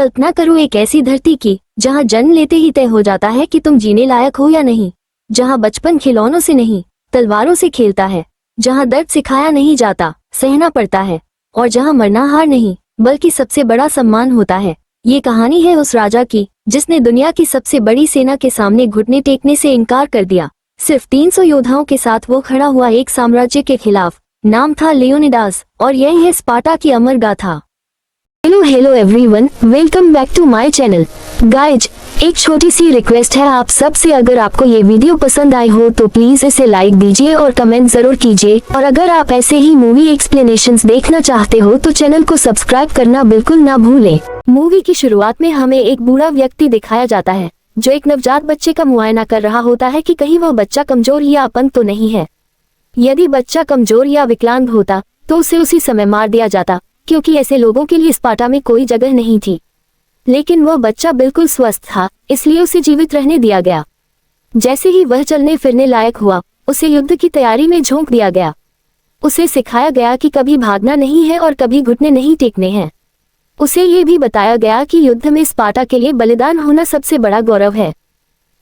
कल्पना करो एक ऐसी धरती की जहाँ जन्म लेते ही तय हो जाता है कि तुम जीने लायक हो या नहीं, जहाँ बचपन खिलौनों से नहीं तलवारों से खेलता है, जहाँ दर्द सिखाया नहीं जाता सहना पड़ता है, और जहाँ मरना हार नहीं बल्कि सबसे बड़ा सम्मान होता है। ये कहानी है उस राजा की जिसने दुनिया की सबसे बड़ी सेना के सामने घुटने टेकने से इनकार कर दिया। सिर्फ 300 योद्धाओं के साथ वो खड़ा हुआ एक साम्राज्य के खिलाफ। नाम था लियोनिडास और यह है स्पार्टा की अमर गाथा। Hello everyone, welcome back to my channel. Guys, एक छोटी सी रिक्वेस्ट है आप सब से, अगर आपको ये वीडियो पसंद आई हो तो प्लीज इसे लाइक दीजिए और कमेंट जरूर कीजिए, और अगर आप ऐसे ही मूवी एक्सप्लेनेशंस देखना चाहते हो तो चैनल को सब्सक्राइब करना बिल्कुल ना भूलें। मूवी की शुरुआत में हमें एक बूढ़ा व्यक्ति दिखाया जाता है जो एक नवजात बच्चे का मुआयना कर रहा होता है कि कहीं वह बच्चा कमजोर या अपंग तो नहीं है। यदि बच्चा कमजोर या विकलांग होता तो उसे उसी समय मार दिया जाता, क्योंकि ऐसे लोगों के लिए स्पार्टा में कोई जगह नहीं थी। लेकिन वह बच्चा बिल्कुल स्वस्थ था, इसलिए उसे जीवित रहने दिया गया। जैसे ही वह चलने फिरने लायक हुआ, उसे युद्ध की तैयारी में झोंक दिया गया। उसे सिखाया गया कि कभी भागना नहीं है और कभी घुटने नहीं टेकने हैं। उसे ये भी बताया गया कि युद्ध में स्पार्टा के लिए बलिदान होना सबसे बड़ा गौरव है।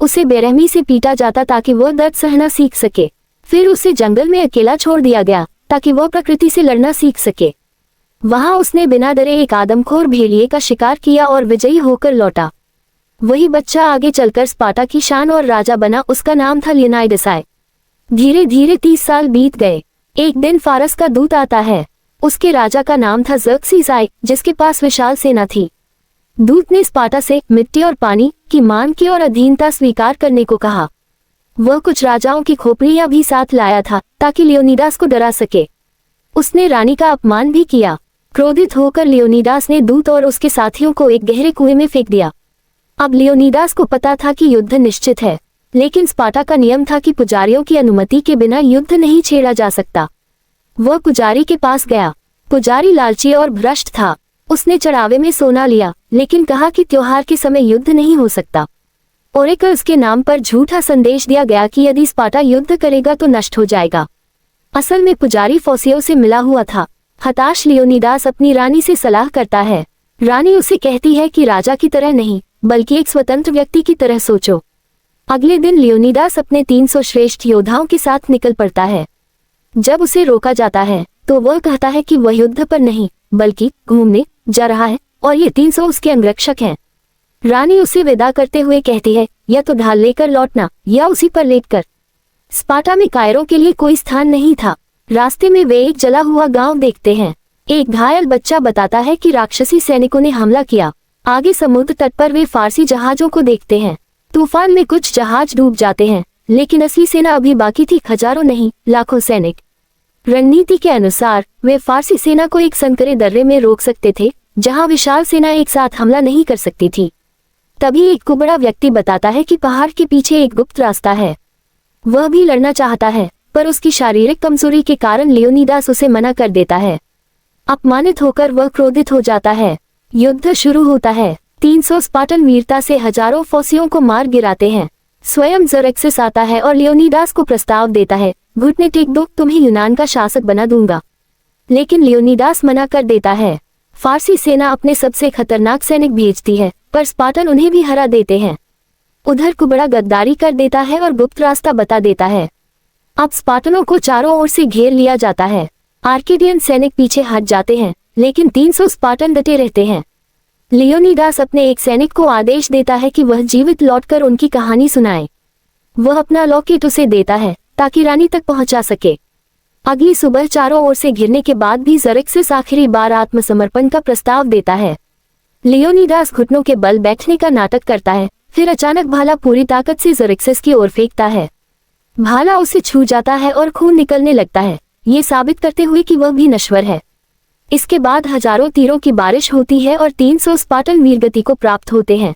उसे बेरहमी से पीटा जाता ताकि वह दर्द सहना सीख सके। फिर उसे जंगल में अकेला छोड़ दिया गया ताकि वह प्रकृति से लड़ना सीख सके। वहां उसने बिना डरे एक आदमखोर भेड़िए का शिकार किया और विजयी होकर लौटा। वही बच्चा आगे चलकर स्पार्टा की शान और राजा बना। उसका नाम था लियोनिडास। धीरे धीरे 30 साल बीत गए। एक दिन फारस का दूत आता है। उसके राजा का नाम था ज़र्क्सीस, जिसके पास विशाल सेना थी। दूत ने स्पार्टा से मिट्टी और पानी की मांग की और अधीनता स्वीकार करने को कहा। वह कुछ राजाओं की खोपड़ियां भी साथ लाया था ताकि लियोनिडास को डरा सके। उसने रानी का अपमान भी किया। क्रोधित होकर लियोनिडास ने दूत और उसके साथियों को एक गहरे कुएं में फेंक दिया। अब लियोनिडास को पता था कि युद्ध निश्चित है, लेकिन स्पार्टा का नियम था कि पुजारियों की अनुमति के बिना युद्ध नहीं छेड़ा जा सकता। वह पुजारी के पास गया। पुजारी लालची और भ्रष्ट था। उसने चढ़ावे में सोना लिया, लेकिन कहा कि त्योहार के समय युद्ध नहीं हो सकता। ओरेकल्स के नाम पर झूठा संदेश दिया गया कि यदि स्पार्टा युद्ध करेगा तो नष्ट हो जाएगा। असल में पुजारी फोसियों से मिला हुआ था। हताश लियोनिडास अपनी रानी से सलाह करता है। रानी उसे कहती है कि राजा की तरह नहीं बल्कि एक स्वतंत्र व्यक्ति की तरह सोचो। अगले दिन लियोनिडास अपने 300 श्रेष्ठ योद्धाओं के साथ निकल पड़ता है। जब उसे रोका जाता है तो वह कहता है कि वह युद्ध पर नहीं बल्कि घूमने जा रहा है और ये 300 उसके अंगरक्षक हैं। रानी उसे विदा करते हुए कहती है, या तो ढाल लेकर लौटना या उसी पर लेटकर। स्पार्टा में कायरों के लिए कोई स्थान नहीं था। रास्ते में वे एक जला हुआ गांव देखते हैं। एक घायल बच्चा बताता है कि राक्षसी सैनिकों ने हमला किया। आगे समुद्र तट पर वे फारसी जहाजों को देखते हैं। तूफान में कुछ जहाज डूब जाते हैं, लेकिन असली सेना अभी बाकी थी, हजारों नहीं लाखों सैनिक। रणनीति के अनुसार वे फारसी सेना को एक संकरे दर्रे में रोक सकते थे, जहां विशाल सेना एक साथ हमला नहीं कर सकती थी। तभी एक कुबड़ा व्यक्ति बताता है कि पहाड़ के पीछे एक गुप्त रास्ता है। वह भी लड़ना चाहता है, पर उसकी शारीरिक कमजोरी के कारण लियोनिडास उसे मना कर देता है। अपमानित होकर वह क्रोधित हो जाता है। युद्ध शुरू होता है। 300 स्पार्टन वीरता से हजारों फोसियों को मार गिराते हैं। स्वयं ज़र्क्सिस आता है और लियोनिडास को प्रस्ताव देता है, घुटने टेक दो, तुम्हें यूनान का शासक बना दूंगा। लेकिन लियोनिडास मना कर देता है। फारसी सेना अपने सबसे खतरनाक सैनिक भेजती है, पर स्पार्टन उन्हें भी हरा देते हैं। उधर कुबड़ा गद्दारी कर देता है और गुप्त रास्ता बता देता है। अब स्पार्टनों को चारों ओर से घेर लिया जाता है। आर्केडियन सैनिक पीछे हट जाते हैं, लेकिन 300 स्पार्टन डटे रहते हैं। लियोनिडास अपने एक सैनिक को आदेश देता है कि वह जीवित लौटकर उनकी कहानी सुनाए। वह अपना लॉकेट उसे देता है ताकि रानी तक पहुंचा सके। अगली सुबह चारों ओर से घिरने के बाद भी ज़र्क्सिस आखिरी बार आत्मसमर्पण का प्रस्ताव देता है। लियोनिडास घुटनों के बल बैठने का नाटक करता है। फिर अचानक भाला पूरी ताकत से ज़र्क्सिस की ओर फेंकता है। भाला उसे छू जाता है और खून निकलने लगता है, ये साबित करते हुए कि वह भी नश्वर है। इसके बाद हजारों तीरों की बारिश होती है और 300 स्पार्टन वीरगति को प्राप्त होते हैं।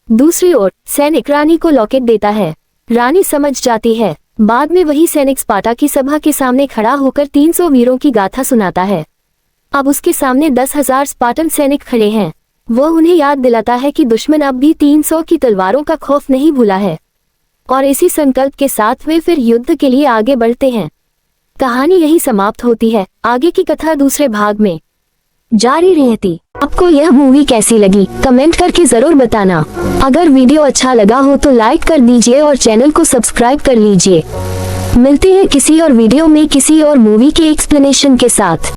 दूसरी ओर सैनिक रानी को लॉकेट देता है। रानी समझ जाती है। बाद में वही सैनिक स्पार्टा की सभा के सामने खड़ा होकर 300 वीरों की गाथा सुनाता है। अब उसके सामने 10,000 स्पार्टन सैनिक खड़े हैं। वह उन्हें याद दिलाता है कि दुश्मन अब भी 300 की तलवारों का खौफ नहीं भूला है, और इसी संकल्प के साथ वे फिर युद्ध के लिए आगे बढ़ते हैं। कहानी यही समाप्त होती है। आगे की कथा दूसरे भाग में। जारी रहती। आपको यह मूवी कैसी लगी कमेंट करके जरूर बताना। अगर वीडियो अच्छा लगा हो तो लाइक कर दीजिए और चैनल को सब्सक्राइब कर लीजिए। मिलते हैं किसी और वीडियो में किसी और मूवी के एक्सप्लेनेशन के साथ।